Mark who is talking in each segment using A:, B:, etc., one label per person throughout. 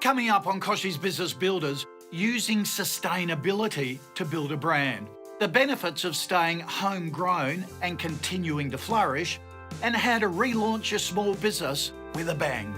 A: Coming up on Kochie's Business Builders, using sustainability to build a brand, the benefits of staying homegrown and continuing to flourish, and how to relaunch your small business with a bang.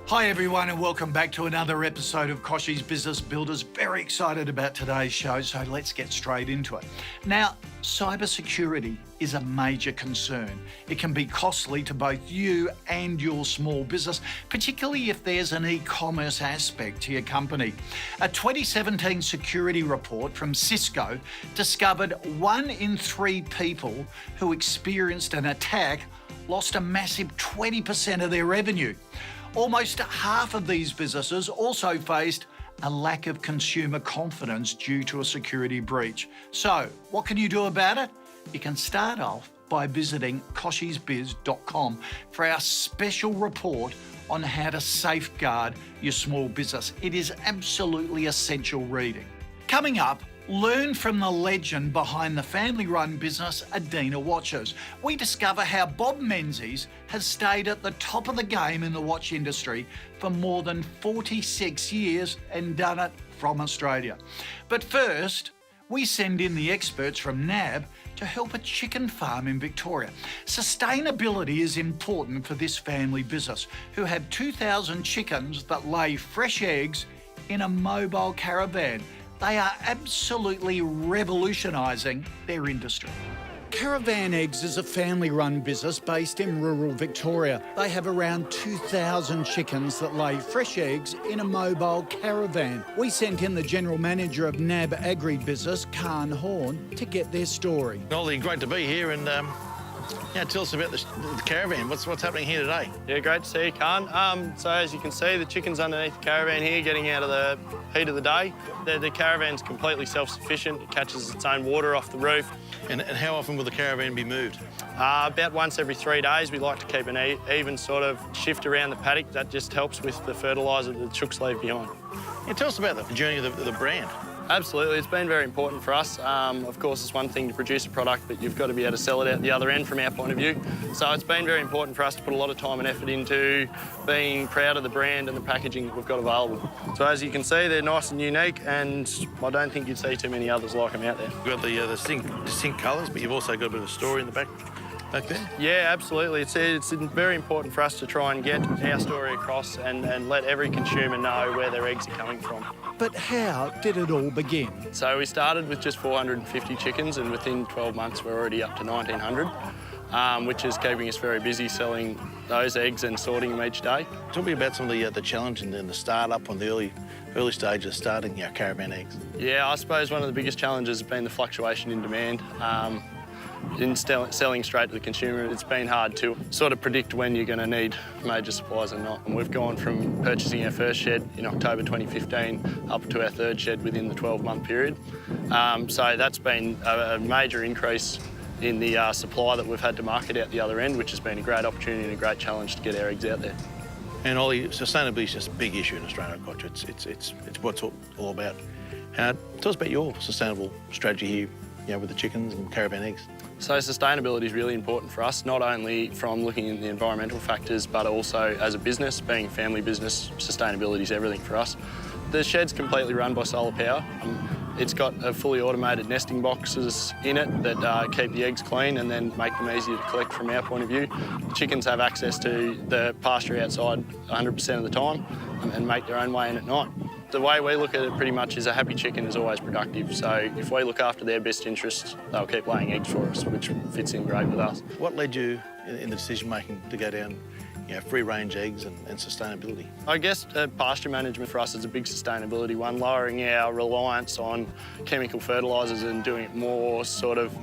A: Hi everyone and welcome back to another episode of Kochie's Business Builders. Very excited about today's show, so let's get straight into it. Now, cybersecurity is a major concern. It can be costly to both you and your small business, particularly if there's an e-commerce aspect to your company. A 2017 security report from Cisco discovered 1 in 3 people who experienced an attack lost a massive 20% of their revenue. Almost half of these businesses also faced a lack of consumer confidence due to a security breach. So, what can you do about it? You can start off by visiting kochiesbiz.com for our special report on how to safeguard your small business. It is absolutely essential reading. Coming up, learn from the legend behind the family-run business Adina Watches. We discover how Bob Menzies has stayed at the top of the game in the watch industry for more than 46 years and done it from Australia. But first, we send in the experts from NAB to help a chicken farm in Victoria. Sustainability is important for this family business, who have 2,000 chickens that lay fresh eggs in a mobile caravan. They are absolutely revolutionising their industry. Caravan Eggs is a family-run business based in rural Victoria. They have around 2,000 chickens that lay fresh eggs in a mobile caravan. We sent in the General Manager of NAB Agribusiness, Khan Horn, to get their story.
B: Ollie, great to be here and tell us about the caravan. What's happening here today?
C: Yeah, great to see you, Khan. So as you can see, the chicken's underneath the caravan here, getting out of the heat of the day. The caravan's completely self-sufficient. It catches its own water off the roof.
B: And how often will the caravan be moved?
C: About once every 3 days. We like to keep an even sort of shift around the paddock. That just helps with the fertiliser that the chooks leave behind.
B: Yeah, tell us about the journey of the brand.
C: Absolutely, it's been very important for us. Of course, it's one thing to produce a product, but you've got to be able to sell it out the other end from our point of view. So it's been very important for us to put a lot of time and effort into being proud of the brand and the packaging that we've got available. So as you can see, they're nice and unique, and I don't think you'd see too many others like them out there.
B: You've got the distinct colours, but you've also got a bit of a story in the back there?
C: Yeah, absolutely. It's very important for us to try and get our story across and let every consumer know where their eggs are coming from.
A: But how did it all begin?
C: So we started with just 450 chickens, and within 12 months we're already up to 1,900, which is keeping us very busy selling those eggs and sorting them each day.
B: Tell me about some of the challenge and the start-up on the early stage of starting our caravan eggs.
C: Yeah, I suppose one of the biggest challenges has been the fluctuation in demand. In selling straight to the consumer, it's been hard to sort of predict when you're going to need major supplies or not. And we've gone from purchasing our first shed in October 2015 up to our third shed within the 12-month period. So that's been a major increase in the supply that we've had to market out the other end, which has been a great opportunity and a great challenge to get our eggs out there.
B: And Ollie, sustainability is just a big issue in Australia, Koch. It's what it's all about. Tell us about your sustainable strategy here, with the chickens and caravan eggs.
C: So sustainability is really important for us, not only from looking at the environmental factors, but also as a business, being a family business, sustainability is everything for us. The shed's completely run by solar power. It's got a fully automated nesting boxes in it that keep the eggs clean and then make them easier to collect from our point of view. The chickens have access to the pasture outside 100% of the time and make their own way in at night. The way we look at it pretty much is a happy chicken is always productive. So if we look after their best interests, they'll keep laying eggs for us, which fits in great with us.
B: What led you in the decision-making to go down free-range eggs and sustainability?
C: I guess pasture management for us is a big sustainability one, lowering our reliance on chemical fertilisers and doing it more sort of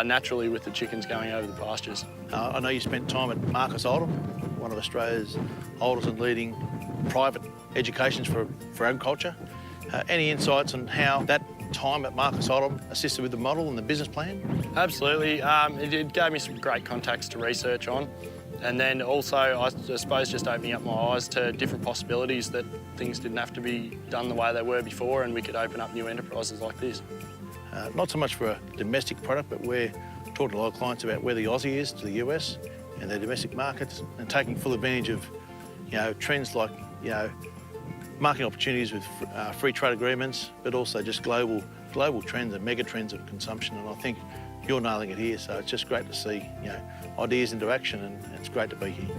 C: naturally with the chickens going over the pastures.
B: I know you spent time at Marcus Oldham, one of Australia's oldest and leading private educations for agriculture. Any insights on how that time at Marcus Oldham assisted with the model and the business plan?
C: Absolutely. It gave me some great contacts to research on. And then also, I suppose, just opening up my eyes to different possibilities, that things didn't have to be done the way they were before, and we could open up new enterprises like this.
B: Not so much for a domestic product, but we're talking to a lot of clients about where the Aussie is to the US and their domestic markets, and taking full advantage of, trends like, marketing opportunities with free trade agreements, but also just global trends and mega trends of consumption. And I think you're nailing it here, so it's just great to see, ideas into action, and it's great to be here.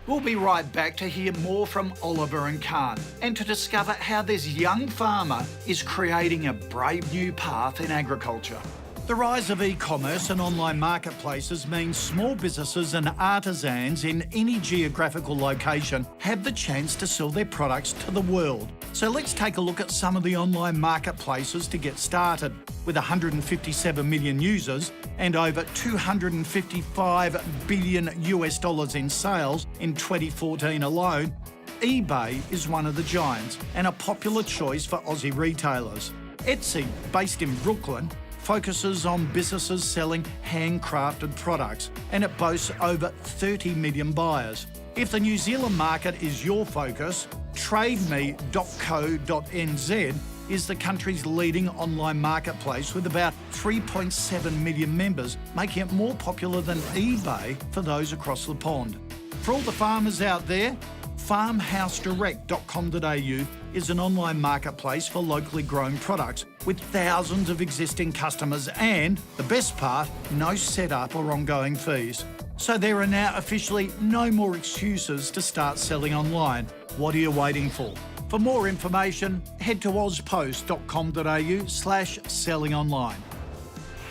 A: We'll be right back to hear more from Oliver and Khan, and to discover how this young farmer is creating a brave new path in agriculture. The rise of e-commerce and online marketplaces means small businesses and artisans in any geographical location have the chance to sell their products to the world. So let's take a look at some of the online marketplaces to get started. With 157 million users and over $255 billion in sales in 2014 alone, eBay is one of the giants and a popular choice for Aussie retailers. Etsy, based in Brooklyn, focuses on businesses selling handcrafted products, and it boasts over 30 million buyers. If the New Zealand market is your focus, TradeMe.co.nz is the country's leading online marketplace with about 3.7 million members, making it more popular than eBay for those across the pond. For all the farmers out there, farmhousedirect.com.au is an online marketplace for locally grown products with thousands of existing customers and, the best part, no setup or ongoing fees. So there are now officially no more excuses to start selling online. What are you waiting for? For more information, head to ozpost.com.au/sellingonline.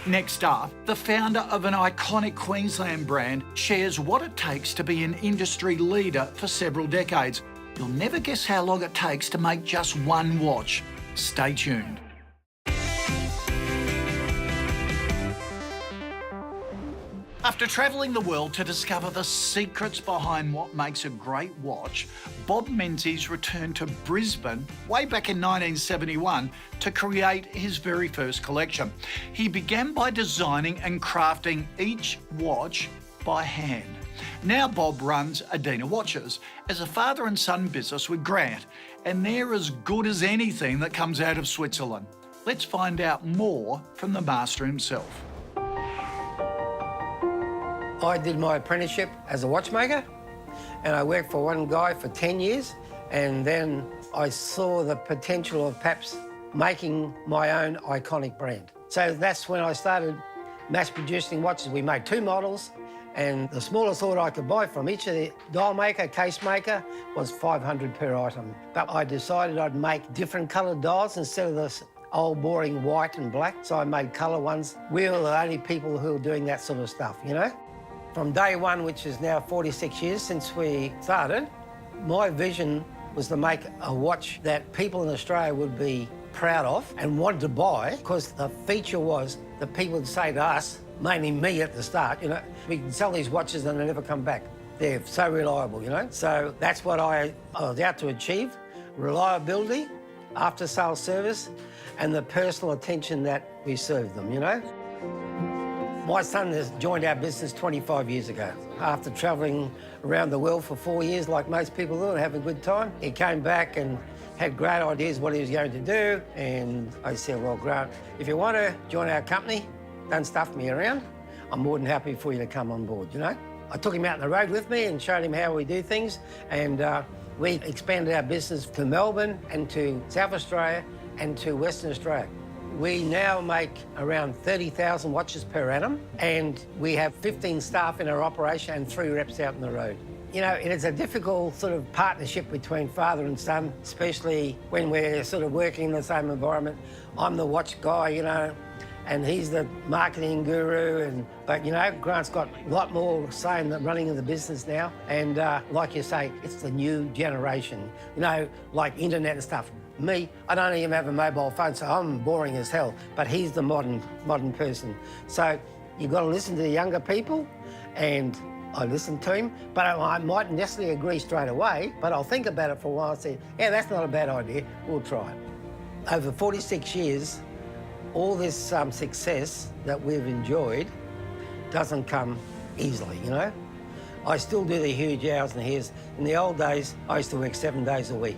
A: Next up, the founder of an iconic Queensland brand shares what it takes to be an industry leader for several decades. You'll never guess how long it takes to make just one watch. Stay tuned. After travelling the world to discover the secrets behind what makes a great watch, Bob Menzies returned to Brisbane way back in 1971 to create his very first collection. He began by designing and crafting each watch by hand. Now Bob runs Adina Watches as a father and son business with Grant, and they're as good as anything that comes out of Switzerland. Let's find out more from the master himself.
D: I did my apprenticeship as a watchmaker, and I worked for one guy for 10 years, and then I saw the potential of perhaps making my own iconic brand. So that's when I started mass producing watches. We made 2 models, and the smallest order I could buy from each of the dial maker, case maker, was 500 per item. But I decided I'd make different coloured dials instead of this old boring white and black, so I made colour ones. We were the only people who were doing that sort of stuff, From day one, which is now 46 years since we started, my vision was to make a watch that people in Australia would be proud of and wanted to buy, because the feature was that people would say to us, mainly me at the start, we can sell these watches and they never come back. They're so reliable, So that's what I was out to achieve: reliability, after-sales service, and the personal attention that we serve them, My son has joined our business 25 years ago. After travelling around the world for 4 years, like most people do, and having a good time, he came back and had great ideas what he was going to do. And I said, well, Grant, if you want to join our company, don't stuff me around. I'm more than happy for you to come on board, I took him out on the road with me and showed him how we do things. And we expanded our business to Melbourne and to South Australia and to Western Australia. We now make around 30,000 watches per annum, and we have 15 staff in our operation and 3 reps out on the road. It's a difficult sort of partnership between father and son, especially when we're sort of working in the same environment. I'm the watch guy, and he's the marketing guru. But Grant's got a lot more say in the running of the business now. And like you say, it's the new generation, like internet and stuff. Me, I don't even have a mobile phone, so I'm boring as hell. But he's the modern person. So you've got to listen to the younger people, and I listen to him. But I mightn't necessarily agree straight away, but I'll think about it for a while and say, yeah, that's not a bad idea, we'll try it. Over 46 years, all this success that we've enjoyed doesn't come easily, I still do the huge hours and hours. In the old days, I used to work 7 days a week.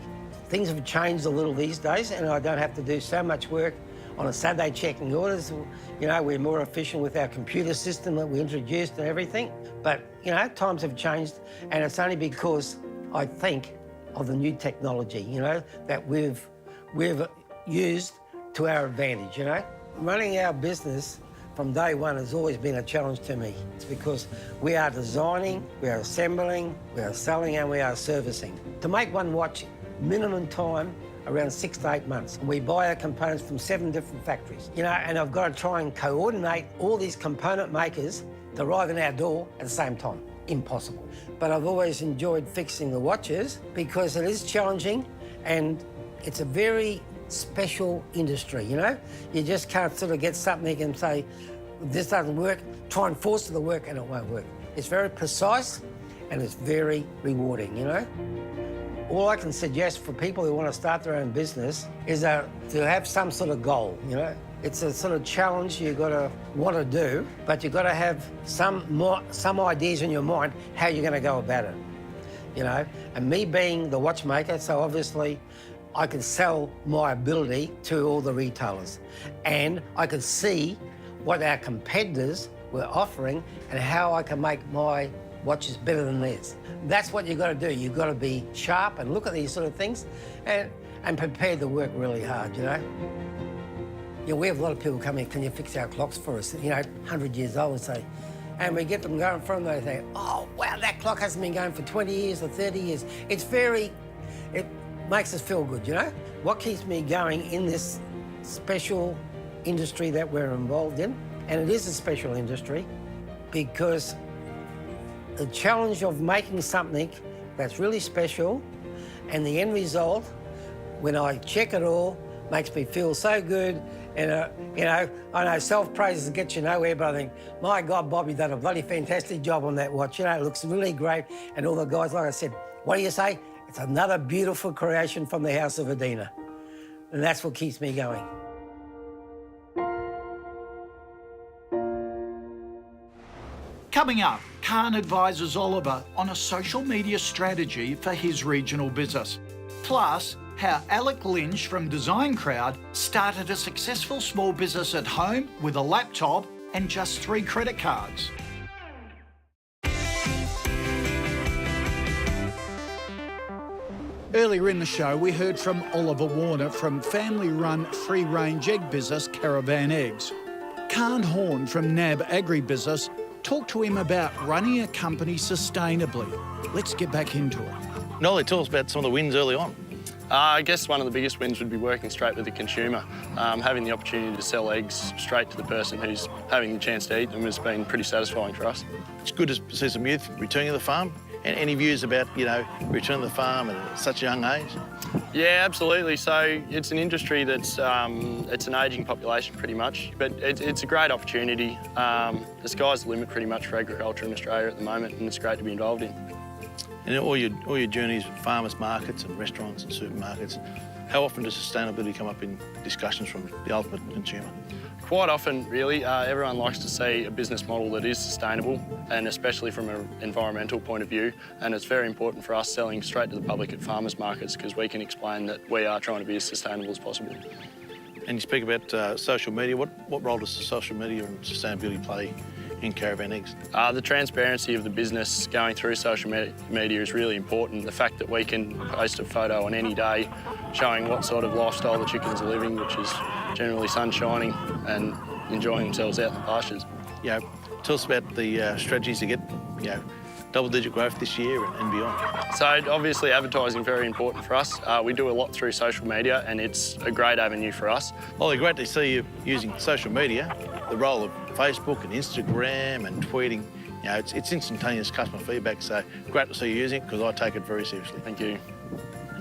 D: Things have changed a little these days, and I don't have to do so much work on a Saturday checking orders. You know, we're more efficient with our computer system that we introduced and everything. But, you know, times have changed, and it's only because I think of the new technology, you know, that we've used to our advantage, you know. Running our business from day one has always been a challenge to me. It's because we are designing, we are assembling, we are selling, and we are servicing. To make one watch, minimum time around 6 to 8 months. We buy our components from 7 different factories, you know, and I've got to try and coordinate all these component makers to arrive in our door at the same time. Impossible. But I've always enjoyed fixing the watches because it is challenging and it's a very special industry, you know? You just can't sort of get something and say, this doesn't work, try and force it to work, and it won't work. It's very precise and it's very rewarding, you know? All I can suggest for people who want to start their own business is to have some sort of goal, you know? It's a sort of challenge you've got to want to do, but you've got to have some ideas in your mind how you're going to go about it, you know? And me being the watchmaker, so obviously I could sell my ability to all the retailers, and I could see what our competitors were offering and how I can make my watches better than theirs. That's what you've got to do. You've got to be sharp and look at these sort of things and prepare to work really hard, you know? You know, we have a lot of people come in, can you fix our clocks for us? You know, 100 years old and say, and we get them going from them, they think, oh, wow, that clock hasn't been going for 20 years or 30 years. It makes us feel good, you know? What keeps me going in this special industry that we're involved in, and it is a special industry, because the challenge of making something that's really special and the end result, when I check it all, makes me feel so good. And, you know, I know self-praise gets you nowhere, but I think, my God, Bobby done a bloody fantastic job on that watch. You know, it looks really great. And all the guys, like I said, what do you say? It's another beautiful creation from the house of Adina. And that's what keeps me going.
A: Coming up, Khan advises Oliver on a social media strategy for his regional business. Plus, how Alec Lynch from Design Crowd started a successful small business at home with a laptop and just 3 credit cards. Earlier in the show, we heard from Oliver Warner from family-run free-range egg business Caravan Eggs. Khan Horn from NAB Agribusiness talked to him about running a company sustainably. Let's get back into it.
B: Nolly, tell us about some of the wins early on.
C: I guess one of the biggest wins would be working straight with the consumer. Having the opportunity to sell eggs straight to the person who's having the chance to eat them has been pretty satisfying for us.
B: It's good to see some youth returning to the farm. And any views about, you know, returning to the farm at such a young age?
C: Yeah, absolutely. So it's an industry that's, it's an ageing population pretty much, but it's a great opportunity. The sky's the limit pretty much for agriculture in Australia at the moment, and it's great to be involved in.
B: And all your journeys with farmers markets and restaurants and supermarkets, how often does sustainability come up in discussions from the ultimate consumer?
C: Quite often, really. Everyone likes to see a business model that is sustainable, and especially from an environmental point of view. And it's very important for us selling straight to the public at farmers markets, because we can explain that we are trying to be as sustainable as possible.
B: And you speak about social media. What role does the social media and sustainability play in Caravan Eggs?
C: The transparency of the business going through social media is really important. The fact that we can post a photo on any day showing what sort of lifestyle the chickens are living, which is generally sun shining and enjoying themselves out in the pastures.
B: You know, tell us about the strategies to get, you know, double-digit growth this year and beyond.
C: So obviously advertising very important for us. We do a lot through social media, and it's a great avenue for us.
B: Ollie, great to see you using social media, the role of Facebook and Instagram and tweeting. You know, it's instantaneous customer feedback, so great to see you using it, because I take it very seriously.
C: Thank you.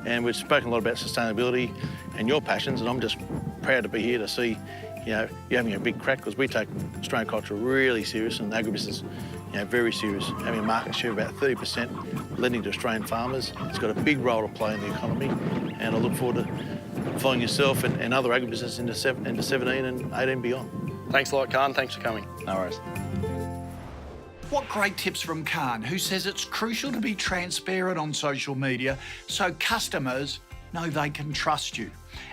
B: And we've spoken a lot about sustainability and your passions, and I'm just proud to be here to see, you know, you having a big crack, because we take Australian culture really serious and agribusiness, you know, very serious. Having a market share of about 30%, lending to Australian farmers. It's got a big role to play in the economy, and I look forward to following yourself and other agribusiness into 17 and 18 beyond.
C: Thanks a lot, Khan. Thanks for coming.
B: No worries.
A: What great tips from Khan, who says it's crucial to be transparent on social media so customers know they can trust you.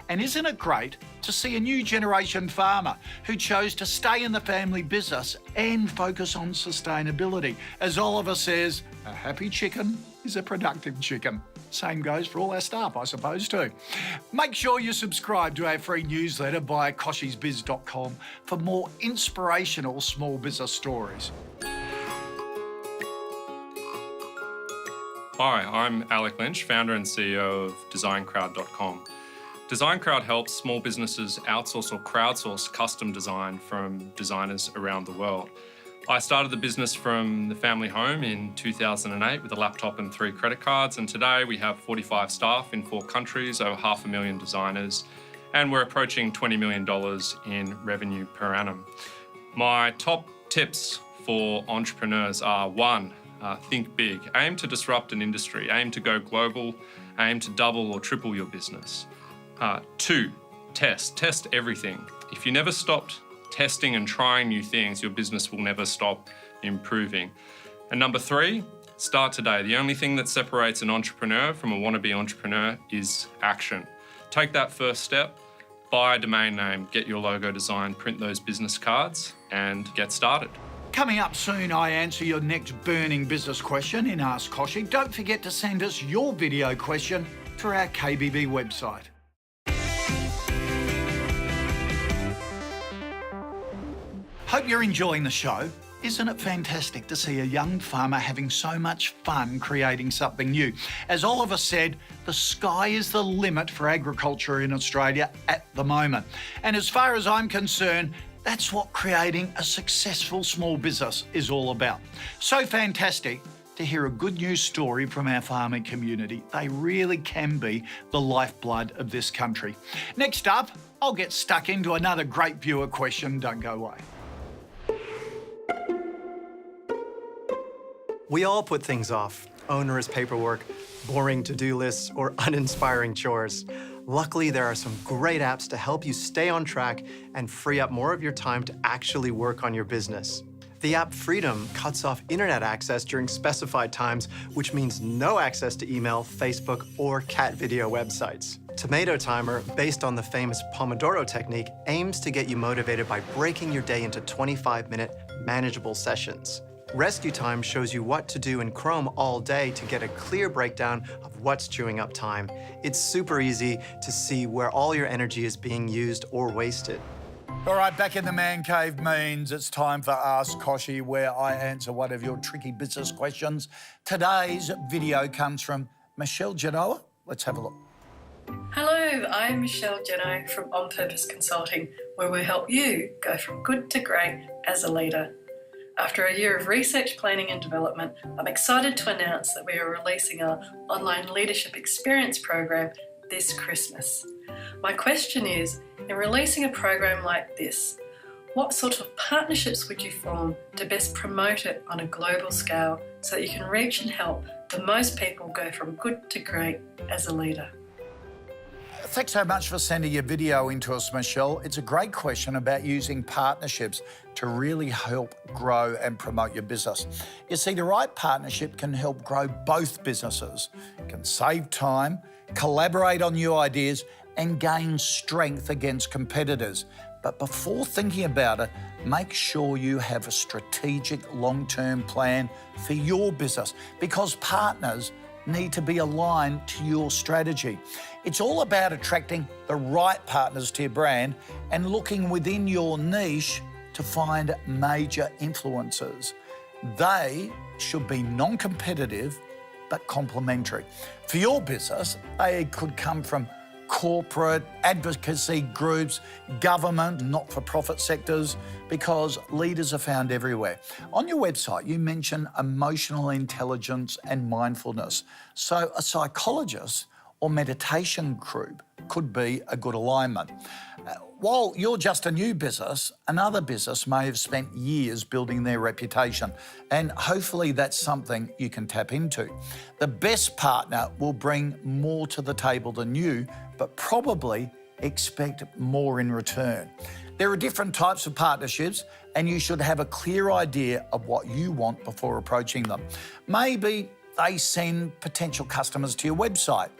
A: And isn't it great to see a new generation farmer who chose to stay in the family business and focus on sustainability? As Oliver says, a happy chicken is a productive chicken. Same goes for all our staff, I suppose, too. Make sure you subscribe to our free newsletter via kochiesbiz.com for more inspirational small business stories.
E: Hi, I'm Alec Lynch, founder and CEO of designcrowd.com. DesignCrowd helps small businesses outsource or crowdsource custom design from designers around the world. I started the business from the family home in 2008 with a laptop and 3 credit cards, and today we have 45 staff in 4 countries, over 500,000 designers, and we're approaching $20 million in revenue per annum. My top tips for entrepreneurs are: 1, think big. Aim to disrupt an industry. Aim to go global. Aim to double or triple your business. 2, test. Test everything. If you never stopped testing and trying new things, your business will never stop improving. And number 3, start today. The only thing that separates an entrepreneur from a wannabe entrepreneur is action. Take that first step, buy a domain name, get your logo designed, print those business cards, and get started.
A: Coming up soon, I answer your next burning business question in Ask Kochie. Don't forget to send us your video question through our KBB website. Hope you're enjoying the show. Isn't it fantastic to see a young farmer having so much fun creating something new? As Oliver said, the sky is the limit for agriculture in Australia at the moment. And as far as I'm concerned, that's what creating a successful small business is all about. So fantastic to hear a good news story from our farming community. They really can be the lifeblood of this country. Next up, I'll get stuck into another great viewer question. Don't go away.
F: We all put things off: onerous paperwork, boring to-do lists, or uninspiring chores. Luckily, there are some great apps to help you stay on track and free up more of your time to actually work on your business. The app Freedom cuts off internet access during specified times, which means no access to email, Facebook, or cat video websites. Tomato Timer, based on the famous Pomodoro technique, aims to get you motivated by breaking your day into 25-minute manageable sessions. Rescue Time shows you what to do in Chrome all day to get a clear breakdown of what's chewing up time. It's super easy to see where all your energy is being used or wasted.
A: All right, back in the man cave means it's time for Ask Kochie, where I answer one of your tricky business questions. Today's video comes from Michelle Genoa. Let's have a look.
G: Hello, I'm Michelle Genoa from On Purpose Consulting, where we help you go from good to great as a leader. After a year of research, planning and development, I'm excited to announce that we are releasing our online leadership experience program this Christmas. My question is, in releasing a program like this, what sort of partnerships would you form to best promote it on a global scale so that you can reach and help the most people go from good to great as a leader?
A: Thanks so much for sending your video into us, Michelle. It's a great question about using partnerships to really help grow and promote your business. You see, the right partnership can help grow both businesses, can save time, collaborate on new ideas, and gain strength against competitors. But before thinking about it, make sure you have a strategic long-term plan for your business, because partners need to be aligned to your strategy. It's all about attracting the right partners to your brand and looking within your niche to find major influencers. They should be non-competitive but complementary. For your business, they could come from corporate, advocacy groups, government, not-for-profit sectors, because leaders are found everywhere. On your website, you mention emotional intelligence and mindfulness. So a psychologist or meditation group could be a good alignment. While you're just a new business, another business may have spent years building their reputation, and hopefully that's something you can tap into. The best partner will bring more to the table than you, but probably expect more in return. There are different types of partnerships, and you should have a clear idea of what you want before approaching them. Maybe they send potential customers to your website,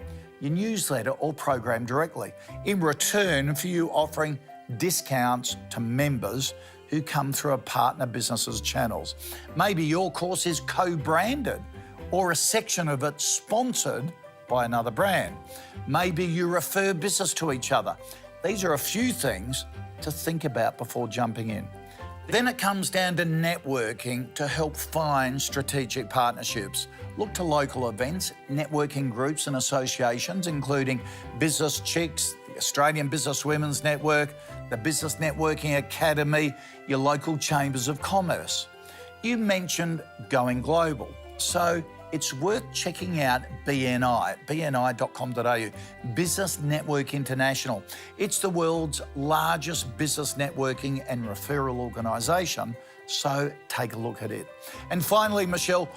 A: your newsletter, or program directly, in return for you offering discounts to members who come through a partner business's channels. Maybe your course is co-branded or a section of it sponsored by another brand. Maybe you refer business to each other. These are a few things to think about before jumping in. Then it comes down to networking to help find strategic partnerships. Look to local events, networking groups and associations, including Business Chicks, the Australian Business Women's Network, the Business Networking Academy, your local chambers of commerce. You mentioned going global, so it's worth checking out BNI, bni.com.au, Business Network International. It's the world's largest business networking and referral organisation, so take a look at it. And finally, Michelle,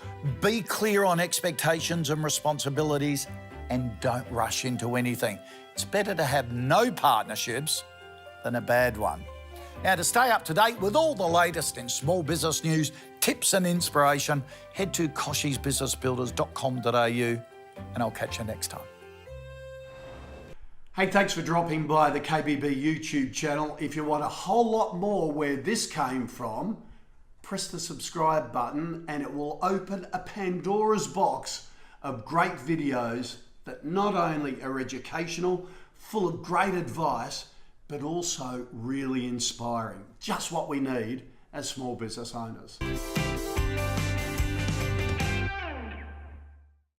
A: be clear on expectations and responsibilities and don't rush into anything. It's better to have no partnerships than a bad one. Now, to stay up to date with all the latest in small business news, tips and inspiration, head to kochiesbusinessbuilders.com.au and I'll catch you next time.
H: Hey, thanks for dropping by the KBB YouTube channel. If you want a whole lot more where this came from, press the subscribe button and it will open a Pandora's box of great videos that not only are educational, full of great advice, but also really inspiring. Just what we need as small business owners.